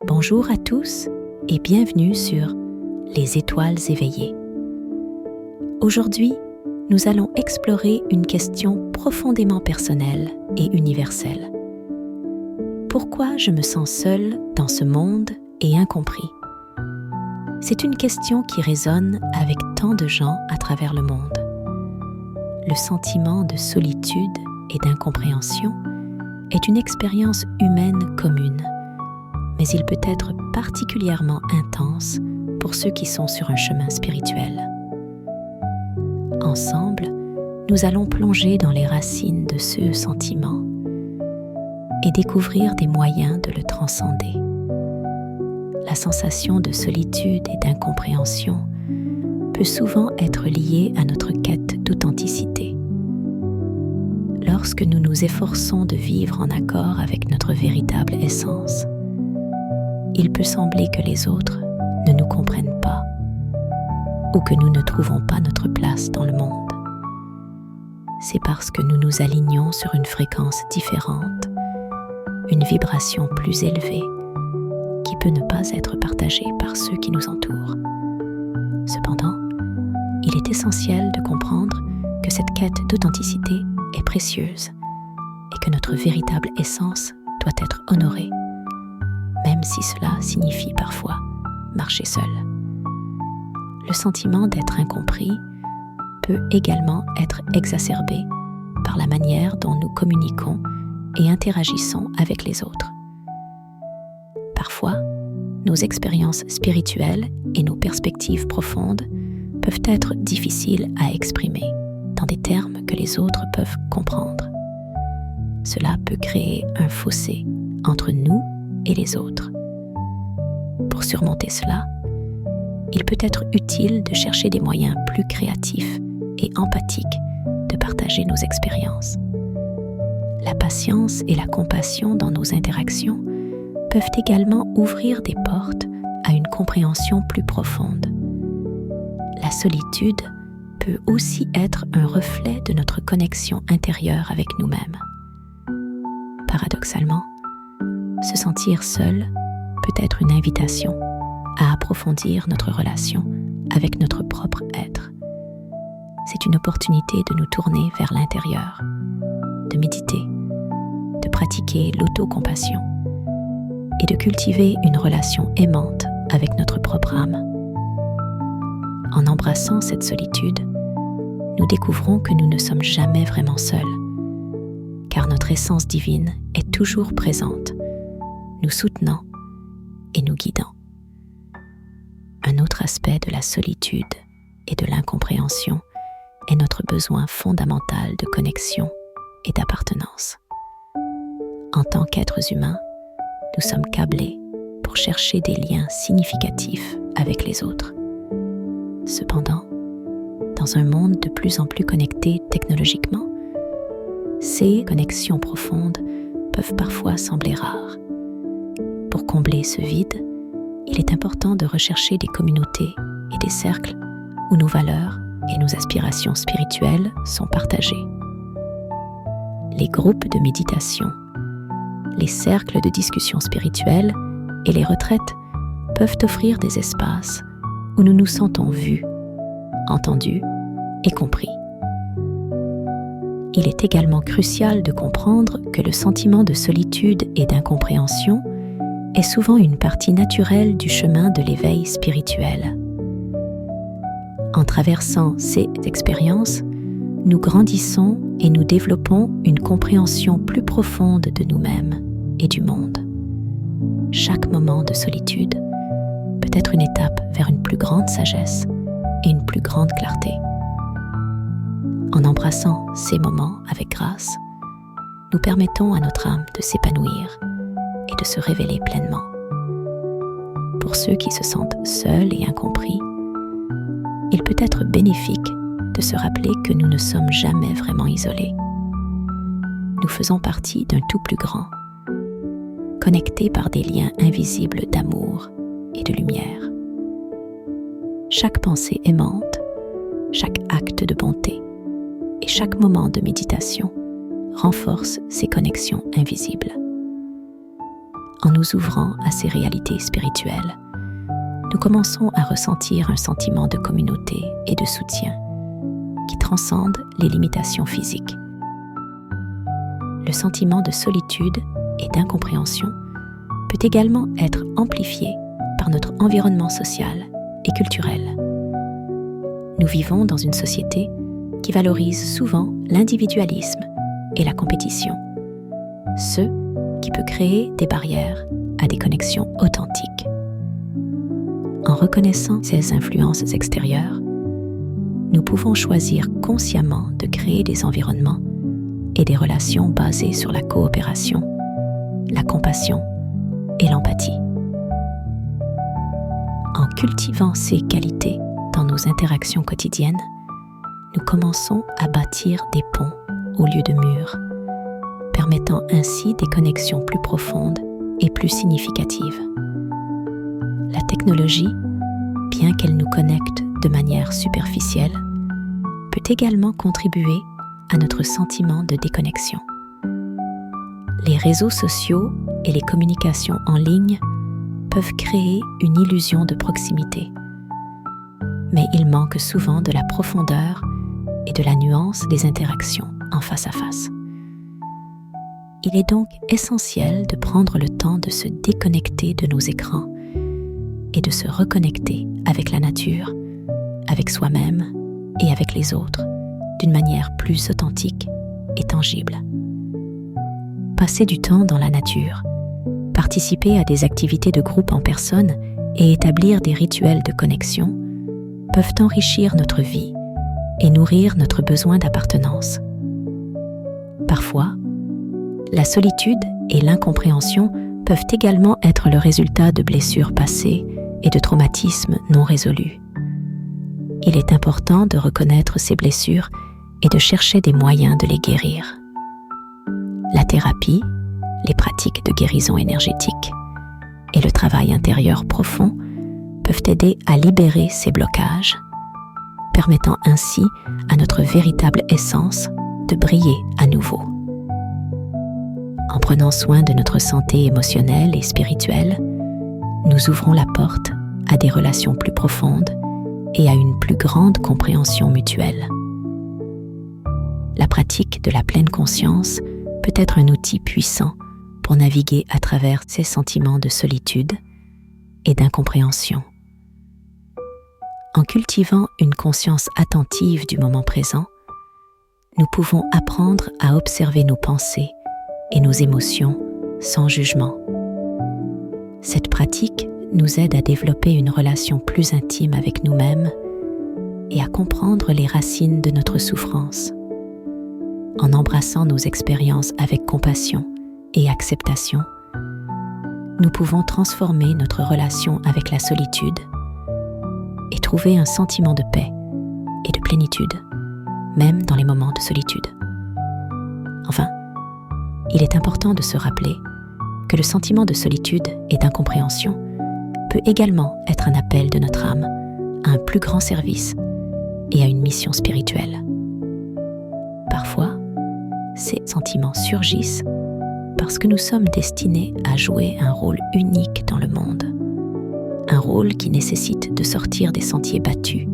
Bonjour à tous et bienvenue sur Les étoiles éveillées. Aujourd'hui, nous allons explorer une question profondément personnelle et universelle. Pourquoi je me sens seule dans ce monde et incompris? C'est une question qui résonne avec tant de gens à travers le monde. Le sentiment de solitude et d'incompréhension est une expérience humaine commune, mais il peut être particulièrement intense pour ceux qui sont sur un chemin spirituel. Ensemble, nous allons plonger dans les racines de ce sentiment et découvrir des moyens de le transcender. La sensation de solitude et d'incompréhension peut souvent être liée à notre quête d'authenticité. Lorsque nous nous efforçons de vivre en accord avec notre véritable essence, il peut sembler que les autres ne nous comprennent pas ou que nous ne trouvons pas notre place dans le monde. C'est parce que nous nous alignons sur une fréquence différente, une vibration plus élevée qui peut ne pas être partagée par ceux qui nous entourent. Cependant, il est essentiel de comprendre que cette quête d'authenticité est précieuse et que notre véritable essence doit être honorée, même si cela signifie parfois marcher seul. Le sentiment d'être incompris peut également être exacerbé par la manière dont nous communiquons et interagissons avec les autres. Parfois, nos expériences spirituelles et nos perspectives profondes peuvent être difficiles à exprimer dans des termes que les autres peuvent comprendre. Cela peut créer un fossé entre nous et les autres. Pour surmonter cela, il peut être utile de chercher des moyens plus créatifs et empathiques de partager nos expériences. La patience et la compassion dans nos interactions peuvent également ouvrir des portes à une compréhension plus profonde. La solitude peut aussi être un reflet de notre connexion intérieure avec nous-mêmes. Paradoxalement, se sentir seul peut être une invitation à approfondir notre relation avec notre propre être. C'est une opportunité de nous tourner vers l'intérieur, de méditer, de pratiquer l'autocompassion et de cultiver une relation aimante avec notre propre âme. En embrassant cette solitude, nous découvrons que nous ne sommes jamais vraiment seuls, car notre essence divine est toujours présente, nous soutenant et nous guidant. Un autre aspect de la solitude et de l'incompréhension est notre besoin fondamental de connexion et d'appartenance. En tant qu'êtres humains, nous sommes câblés pour chercher des liens significatifs avec les autres. Cependant, dans un monde de plus en plus connecté technologiquement, ces connexions profondes peuvent parfois sembler rares. Pour combler ce vide, il est important de rechercher des communautés et des cercles où nos valeurs et nos aspirations spirituelles sont partagées. Les groupes de méditation, les cercles de discussion spirituelle et les retraites peuvent offrir des espaces où nous nous sentons vus, entendus et compris. Il est également crucial de comprendre que le sentiment de solitude et d'incompréhension est souvent une partie naturelle du chemin de l'éveil spirituel. En traversant ces expériences, nous grandissons et nous développons une compréhension plus profonde de nous-mêmes et du monde. Chaque moment de solitude peut être une étape vers une plus grande sagesse et une plus grande clarté. En embrassant ces moments avec grâce, nous permettons à notre âme de s'épanouir et de se révéler pleinement. Pour ceux qui se sentent seuls et incompris, il peut être bénéfique de se rappeler que nous ne sommes jamais vraiment isolés. Nous faisons partie d'un tout plus grand, connectés par des liens invisibles d'amour et de lumière. Chaque pensée aimante, chaque acte de bonté et chaque moment de méditation renforce ces connexions invisibles. en nous ouvrant à ces réalités spirituelles, nous commençons à ressentir un sentiment de communauté et de soutien qui transcende les limitations physiques. Le sentiment de solitude et d'incompréhension peut également être amplifié par notre environnement social et culturel. Nous vivons dans une société qui valorise souvent l'individualisme et la compétition, ce qui peut créer des barrières à des connexions authentiques. En reconnaissant ces influences extérieures, nous pouvons choisir consciemment de créer des environnements et des relations basées sur la coopération, la compassion et l'empathie. En cultivant ces qualités dans nos interactions quotidiennes, nous commençons à bâtir des ponts au lieu de murs, permettant ainsi des connexions plus profondes et plus significatives. La technologie, bien qu'elle nous connecte de manière superficielle, peut également contribuer à notre sentiment de déconnexion. Les réseaux sociaux et les communications en ligne peuvent créer une illusion de proximité, mais il manque souvent de la profondeur et de la nuance des interactions en face à face. Il est donc essentiel de prendre le temps de se déconnecter de nos écrans et de se reconnecter avec la nature, avec soi-même et avec les autres d'une manière plus authentique et tangible. Passer du temps dans la nature, participer à des activités de groupe en personne et établir des rituels de connexion peuvent enrichir notre vie et nourrir notre besoin d'appartenance. Parfois, la solitude et l'incompréhension peuvent également être le résultat de blessures passées et de traumatismes non résolus. Il est important de reconnaître ces blessures et de chercher des moyens de les guérir. La thérapie, les pratiques de guérison énergétique et le travail intérieur profond peuvent aider à libérer ces blocages, permettant ainsi à notre véritable essence de briller à nouveau. En prenant soin de notre santé émotionnelle et spirituelle, nous ouvrons la porte à des relations plus profondes et à une plus grande compréhension mutuelle. La pratique de la pleine conscience peut être un outil puissant pour naviguer à travers ces sentiments de solitude et d'incompréhension. En cultivant une conscience attentive du moment présent, nous pouvons apprendre à observer nos pensées et nos émotions sans jugement. Cette pratique nous aide à développer une relation plus intime avec nous-mêmes et à comprendre les racines de notre souffrance. En embrassant nos expériences avec compassion et acceptation, nous pouvons transformer notre relation avec la solitude et trouver un sentiment de paix et de plénitude, même dans les moments de solitude. Enfin, il est important de se rappeler que le sentiment de solitude et d'incompréhension peut également être un appel de notre âme à un plus grand service et à une mission spirituelle. Parfois, ces sentiments surgissent parce que nous sommes destinés à jouer un rôle unique dans le monde, un rôle qui nécessite de sortir des sentiers battus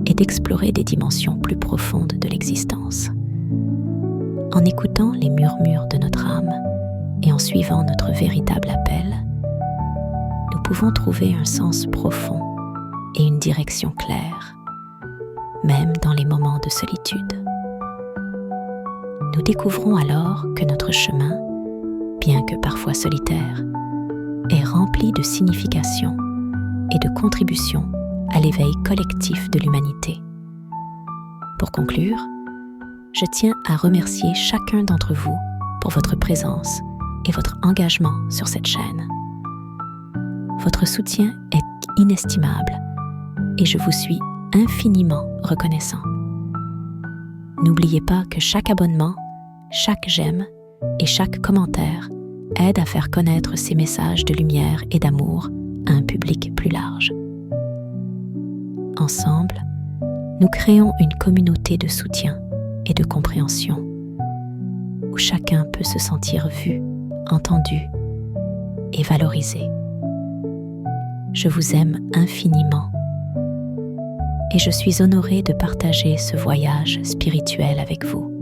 et d'explorer des dimensions plus profondes de l'existence. En écoutant les murmures de notre âme et en suivant notre véritable appel, nous pouvons trouver un sens profond et une direction claire, même dans les moments de solitude. Nous découvrons alors que notre chemin, bien que parfois solitaire, est rempli de signification et de contribution à l'éveil collectif de l'humanité. Pour conclure, je tiens à remercier chacun d'entre vous pour votre présence et votre engagement sur cette chaîne. Votre soutien est inestimable et je vous suis infiniment reconnaissant. N'oubliez pas que chaque abonnement, chaque j'aime et chaque commentaire aide à faire connaître ces messages de lumière et d'amour à un public plus large. Ensemble, nous créons une communauté de soutien et de compréhension où chacun peut se sentir vu, entendu et valorisé. Je vous aime infiniment et je suis honorée de partager ce voyage spirituel avec vous.